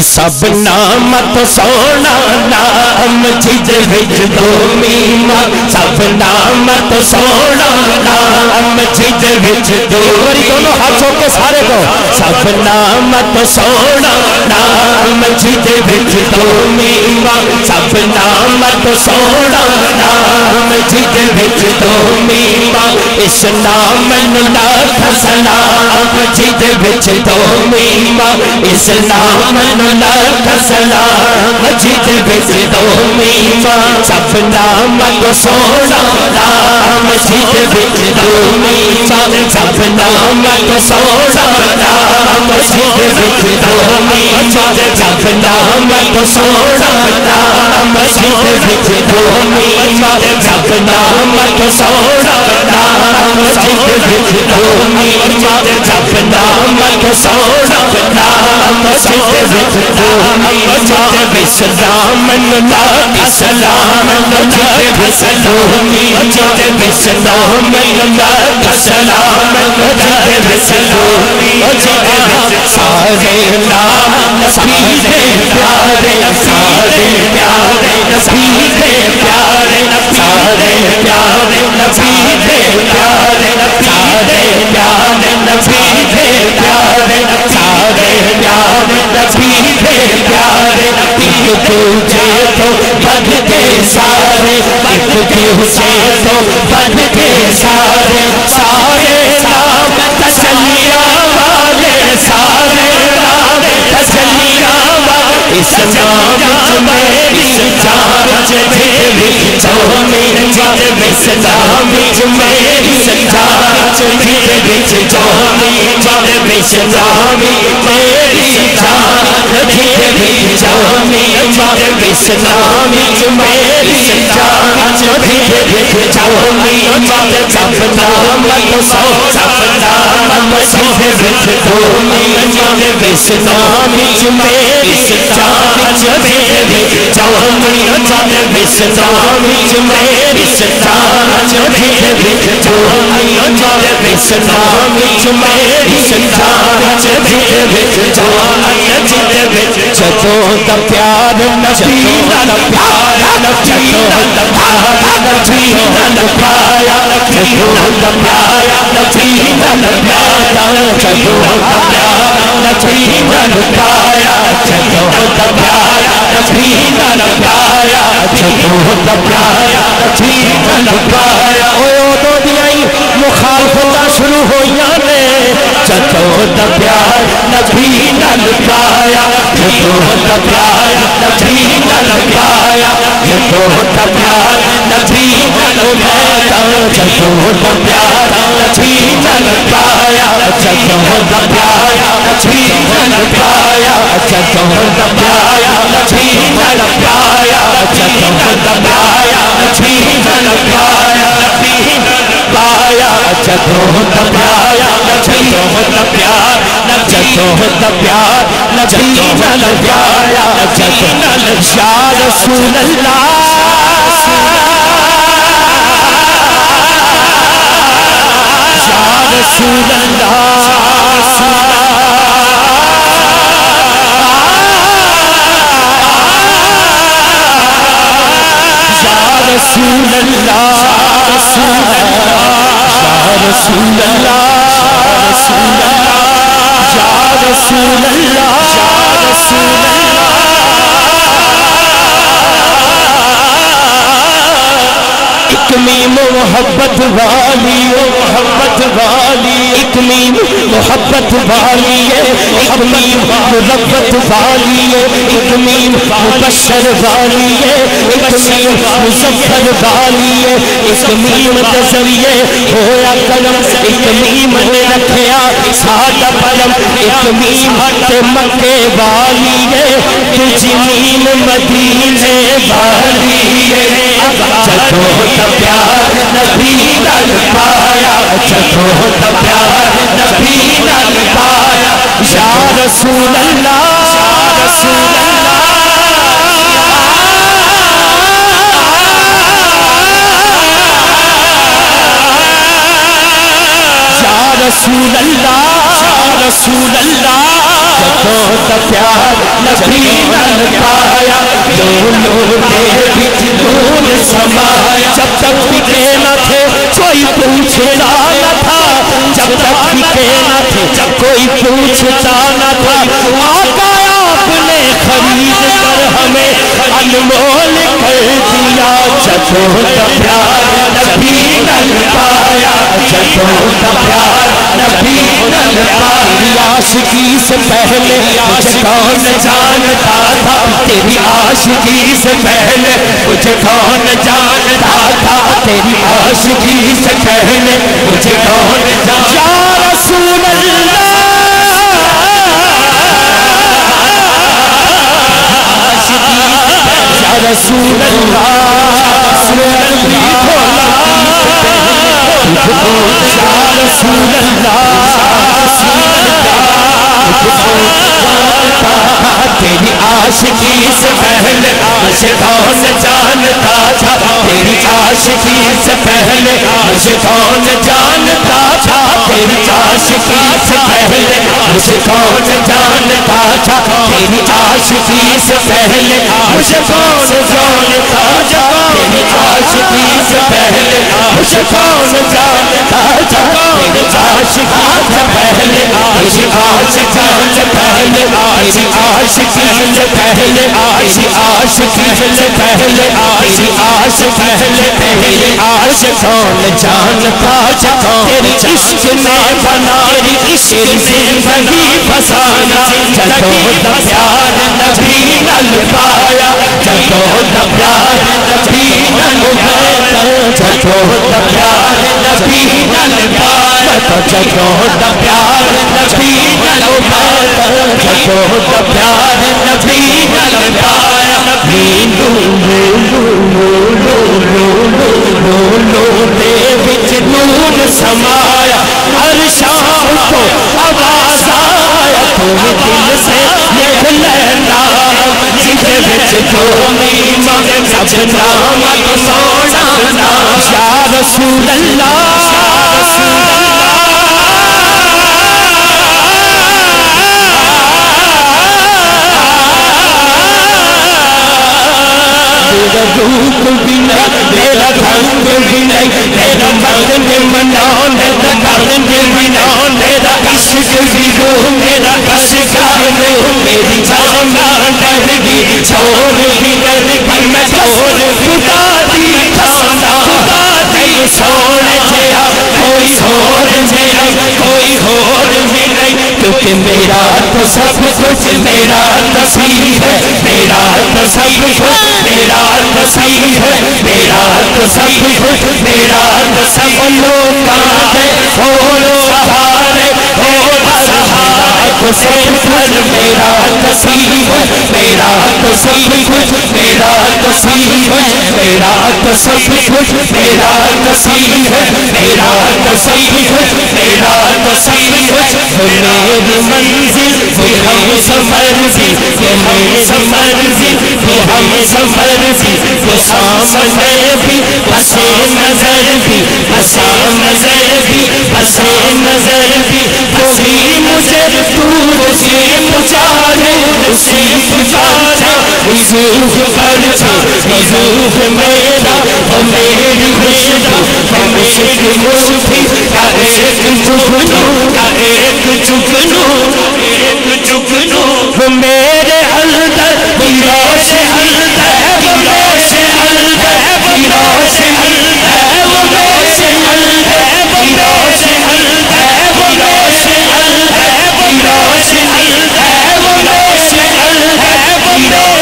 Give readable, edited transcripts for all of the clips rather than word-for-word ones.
سب نام تو سونا نام جد وچ دو میما سب نام تو سونا نام جد وچ دو دونوں ہاتھوں کے سارے کو سب نام تو سونا نام جد وچ دو میما سب نام تو سونا نام جد وچ دو میما اس نام نو لاکھ سلام جد وچ دو میما اس نام نو لاکھ سلام جد وچ دو میما سب نام تو سونا نام جد وچ دو میما سب نام تو سونا نام جد وچ دو میما سب نام تو سونا نام جد وچ دو میما سب نام تو سونا نام جد وچ دو میما سب نام تو سونا نام جد وچ دو میما بسلام لاکھ سلام جد وچ دو میما بسلام لاکھ سلام جد وچ دو میما سارے نام نبی دے پیارے سارے پیارے نبی دے پیارے سارے پیارے نبی دے پیارے سارے پیارے نبی دے پیارے سارے پیارے نبی دے پیارے ایک دوجے تو بن کے سارے ایک دوجے تو بن کے سارے سارے نام تسلیہ والے سارے نام تسلیہ والے اس نام میری جان جدے جو میری جان اس نام میری جان جدے جو میری جان اس نام میری جان جدے جو میری جان اس نام میری جان جدے جو میری جان سب نام تو سب نام جد وچ دو میما اس نام میری جان جدے جو میری جان اس نام میری جان جدے جو میری جان اس نام میری جان جدے جو جدوں دا پیار نبی نال پایا جدوں دا پیار نبی نال پایا جدوں دا پیار نبی نال پایا جدوں دا پیار نبی نال پایا جدوں دا پیار نبی نال پایا جدوں دا پیار نبی نال پایا اودوں دیاں مخالفتاں شروع ہوئیاں نے جدوں دا پیار نبی نال پایا جدوں دا پیار نبی نال پایا جدوں دا پیار نبی نال پایا جدوں دا پیار نبی نال پایا جدوں دا پیار نبی نال پایا جدوں دا پیار نبی نال پایا جدوں دا پیار نبی نال پایا پایا جدوں دا پیار نبی دا پیار جدوں دا پیار نبی نال پایا جدوں یا رسول اللہ یا رسول اللہ رسول اللہ یا رسول اللہ یا رسول اللہ اکمیم محبت والی محبت والی اکمیم محبت والی اکمیم مربت والی اکمیم مبشر والی اکمیم مظفر والی اکمیم کے ذریعے ہویا کرم اکمیم نے رکھیا ساڈا پرم اکمیم تے مکے والی تجھ مین مدینے والی جدوں دا پیار نبی نال پایا جدوں دا پیار نبی نال پایا یا رسول اللہ یا رسول اللہ یا رسول اللہ جدوں دا پیار نبی نال پایا دونوں دے وچ نور سمایا جب تک پکے نہ تھے کوئی پوچھتا نہ تھا جب تک پکے نہ تھے کوئی پوچھتا نہ تھا آقا آپ نے خرید کر ہمیں انمول کر دیا جدوں کا پیار نبی نال پایا جدوں کا پیار نبی نال پایا عاشقی سے پہلے مجھے کون جانتا تھا تیری عاشقی سے پہلے مجھے کون جانتا تھا تیری عاشقی سے پہلے مجھے کون جانتا یا رسول اللہ یا رسول اللہ یا رسول تیری عاشقی سے پہلے مجھے کون جانتا تھا تیری عاشقی سے پہلے مجھے کون جانتا تھا تیری عاشقی سے پہلے مجھے کون جانتا تھا تیری عاشقی سے پہلے مجھے کون جانتا تھا تیری عاشقی سے پہلے مجھے کون جانتا تھا تیری عاشقی سے پہلے تیری عاشقی سے پہلے تیری عاشقی سے پہلے تیری عاشقی سے پہلے تیری عاشقی سے پہلے عاشق کون جانتا تھا تیری عشق میں بنا تیری زندگی فسانا جدوں دا پیار نبی نال پایا جدوں دا پیار نبی نال پایا جدوں دا پیار نبی نال پایا جدوں دا پیار نبی نال پایا جدوں دا پیار نبی نال پایا لو دے وچ نور سمایا ہر شام کو آواز آیا تم دل سے لکھ لینا جدے وچ جو نیما سب نام سونا یا رسول اللہ میرا روپ بھی نہیں میرا رنگ بھی نہیں میرا بدن منان بدن بھی نان میرا عشق بھی رو میرا عشق رو میری جان ڈر بھی چھوڑ بھی ڈر بھی میں چھوڑ خدا دی جانا خدا دی سونے جیا کوئی اور نہیں کوئی اور بھی نہیں کیونکہ میرا تو سب کچھ میرا نصیب ہے میرا تو سب کچھ میرا نصیب ہے میرا تو سب کچھ میرا تو سب لوگ ہے اور سہارے اور سہارے کو سب پر میرا نصیب ہے میرا تو سب کچھ میرا نصیب ہے میرا تو سب کچھ میرا نصیب ہے میرا تو سب کچھ میرا نصیب ہے میری منزل وہ ہم سفر سی میری منزل وہ ہم سفر سی وہ سامنے بھی پسے نظر بھی پسے نظر بھی پسے نظر بھی وہی مجھے دور سے پچارے اسے پچارا حضور پر تھا حضور میرا وہ میری خوشبو وہ میری مٹھی کا ایک جگنو کا ایک جگنو ایک جگنو وہ میرے اندر میرا سے اندر میرا سے اندر میرا سے اندر وہ میرے سے اندر میرا سے اندر میرا سے اندر میرا سے اندر وہ میرے سے اندر میرا سے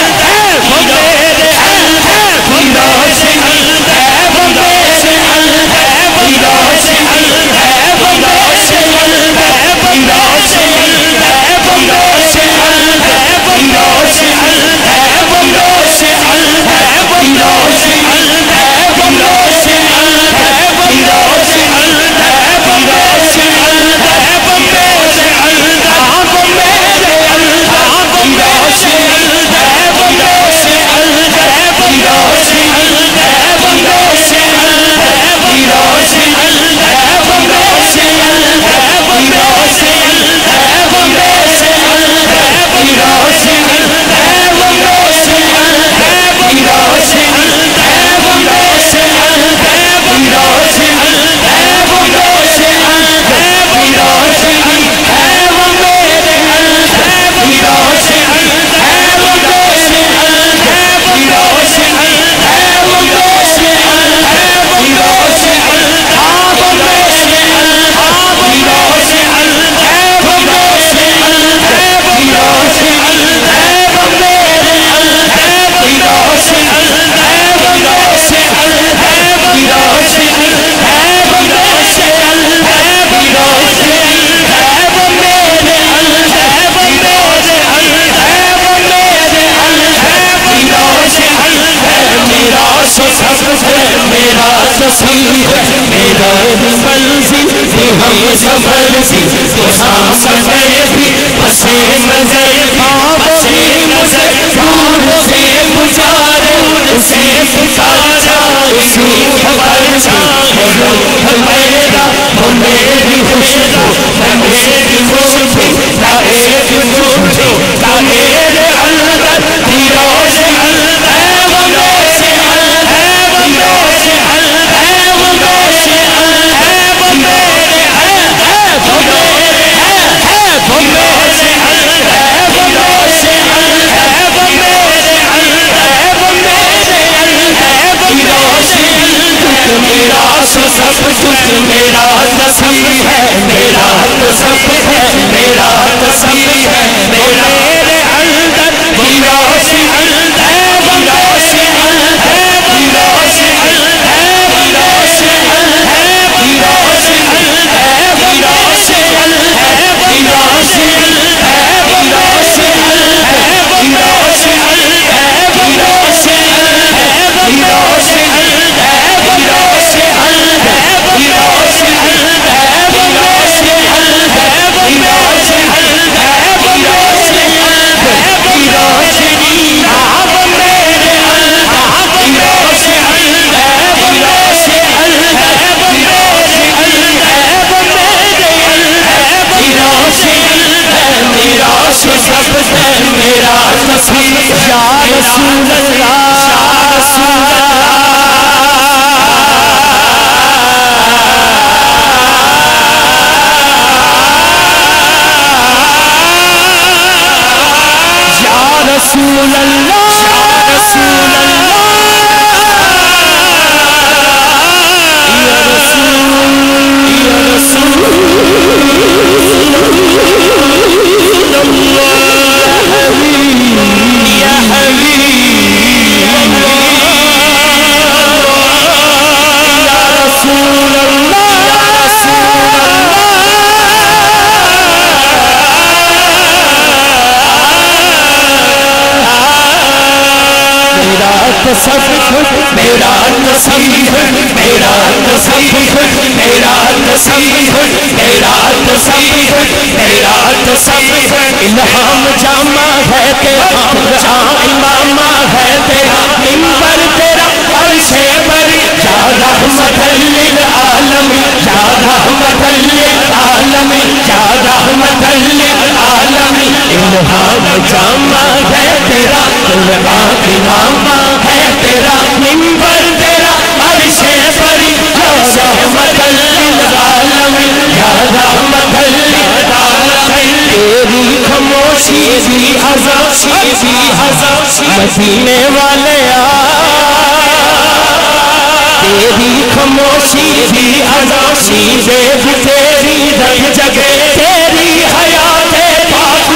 اندر وہ میرے اندر میرا سے اندر وہ میرے سے اندر میرا سے اندر وہ میرے سے اندر میرا سے اندر وہ میرے سے اندر میرا سے اندر ہم سفر سی ہم سفر بھی پسے نظر پسے نظر دور سے پجارے سے پکارا اسی خبر سے روح میرا وہ میری خوشبو میری خوشبو ایک خوشبو میرے اندر دیروز ہے وہ میرے ہے وہ میرے ہے وہ میرے ہے وہ میرے ہے وہ میرے ہے وہ میرے ہے وہ میرے ہے وہ میرے ہے وہ میرے میرا سب کچھ میرا نصیب ہے میرا سب ہے میرا نصیب ہے میرے اندر میرا سب کچھ میرا نصیب میرا نصیب میرا نصیب میرا نصیب میرا نصیب الہام جامع ہے تیرا امامہ ہے تیرا منبر تیرا عرش بری یا رحمت للعالم یا رحمت للعالم یا رحمت للعالم الہام جامع ہے تیرا قرآن امامہ ہے تیرا منبر تیرا عرش بری یا رحمت للعالم یا رحمت للعالم تیری خاموشی بھی عزا مدینے والے تیری خاموشی بھی عزا دیکھ تیری رنگ جگہ تیری حیات پاک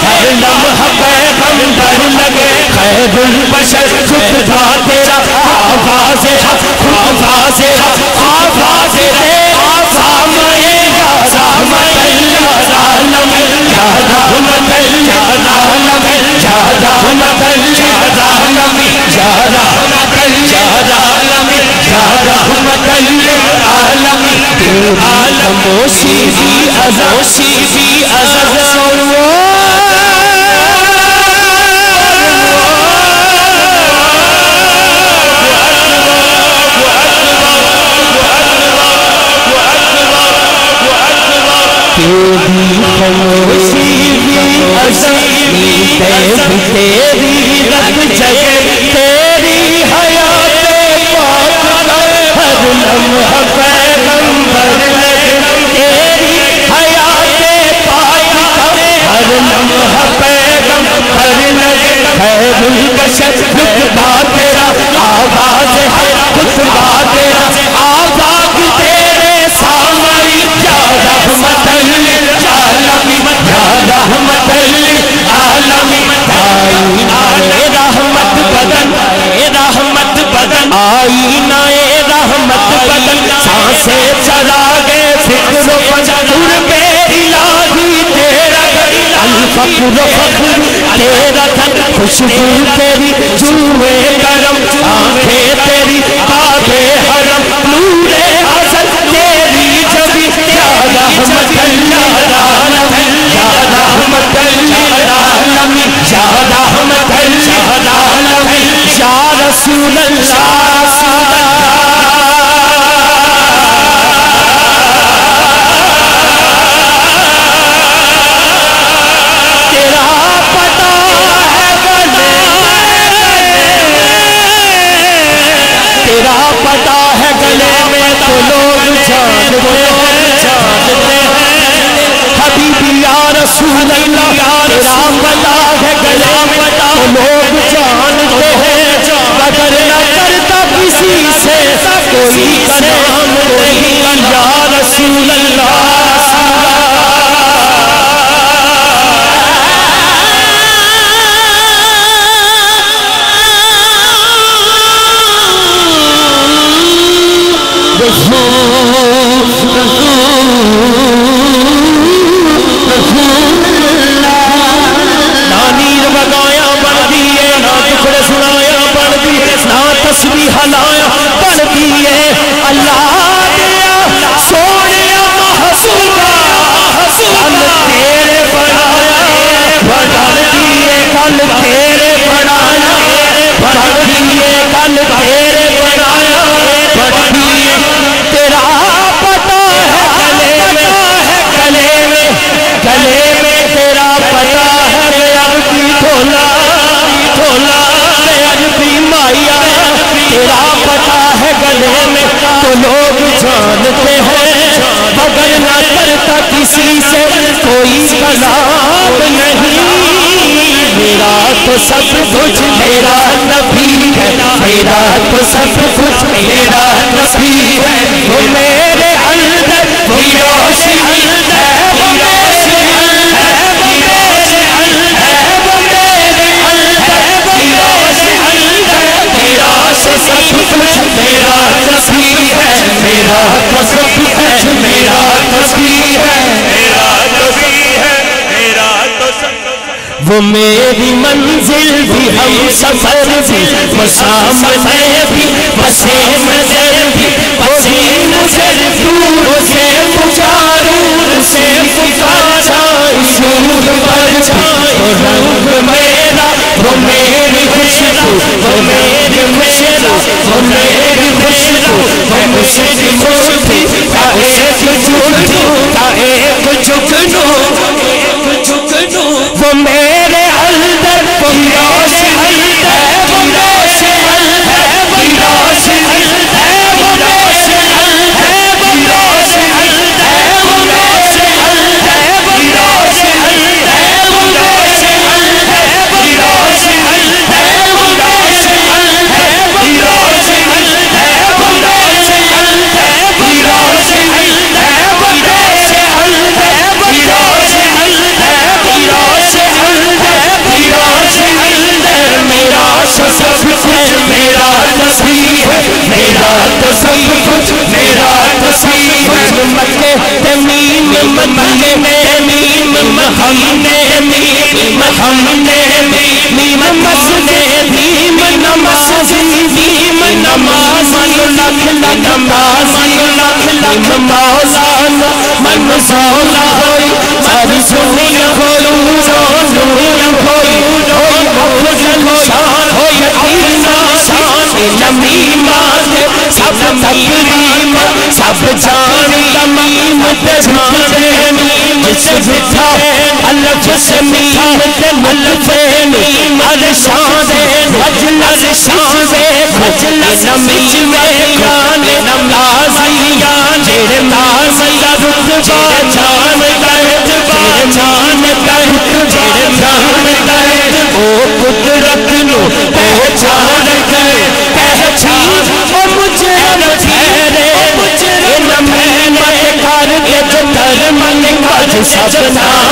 ہر لمحہ پیغمبر لگے خیر البشر خطبہ تیرا آواز حق آواز حق آواز تیرا سامعے یا رحمت للعالم یا رحمت للعالم یا رحمت للعالم یا رحمت للعالم یا رحمت للعالم خاموشی بھی عزا تیری خاموشی بھی عزا تیری رنگ جگہ تیری حیات پاک ہر لمحہ پیغمبر تیری حیات پاک ہر لمحہ پیغمبر خیر البشر خطبہ تیرا آواز ہے خطبہ تیرا آواز تیرے سامعی یا رحمت للعالم یا رحمت للعالم آئینہ رحمت بدن رحمت بدن آئینہ رحمت بدن سانسیں چراغے فکر و قرب الہی تیرا الفقر و فخر تیرا تن خوشبو تیری جوے کرم آنکھیں تیری باب حرم نور ازل تیری جبی یا رسول رسول اللہ تیرا پتہ ہے گلے میں تو لوگ جانتے ہیں اگر نہ کرتا کسی سے کوئی کلام نہیں یا رسول اللہ تسبیح ہلایا پڑھ دیئے اللہ دیا سوڑیا محسوبہ کل تیرے بڑھایا بڑھا دیئے کل تیرے بڑھایا بڑھا دیئے کل تیرے بڑھایا بڑھا دیئے تیرا پتہ ہے گلے میں تیرا پتہ ہے میں عبدی دھولا میں عبدی مائیا تیرا پتہ ہے گلے میں تو لوگ جانتے ہیں مگر نہ کرتا کسی سے کوئی کلام نہیں میرا تو سب کچھ میرا نبی ہے میرا تو سب کچھ میرا نبی ہے وہ میرے اندر وہ روشنی ہے وہ روشنی ہے وہ روشنی ہے وہ میرے اندر وہ روشنی ہے میرا سب کچھ میرا نبی ہے میرا تو سب کچھ میرا نبی ہے میرا نبی ہے میرا تو سب وہ میری منزل بھی ہم سفر بھی مسامنے بھی بسے نظر بھی وہی نظر دور سے پچاروں سے پچارا شور پر چھائے رنگ میرا وہ میری خوشبو وہ میری خوشبو وہ میری خوشبو وہ مجھے مجھتی کا ایک جھکنو کا ایک جھکنو وہ میرے اندر وہ روشنی ہے وہ روشنی ہے وہ روشنی ہے وہ روشنی ہے وہ روشنی ہے وہ روشنی ہے وہ روشنی ہے وہ روشنی ہے وہ روشنی ہے وہ روشنی ہے وہ روشنی ہے وہ روشنی ہے وہ روشنی ہے وہ میرا تو سب کچھ میرا نصیب ہے مکے تمیم مکے میم ہمنے میم ہمنے میم مسنے میم نمازی میم نمازی لکھ نمازی لکھ مولانا من سولا ہوئی ساری سنی ہوئی سنی ہوئی شان ہو یقین شان نمیمہ سب تقریم سب جان تمیم تجھانے جس بٹھا اللہ جسمین تملفین ارشاد مجلس شان مجلس نمیمیان نمازیان جیڑے نازیہ رتبہ جان گئت جان گئت جیڑے جان گئت او قدرت نو پہچان گئے پہچان او مجھے ٹھہرے ان میں کر کے جتر من گج سبنا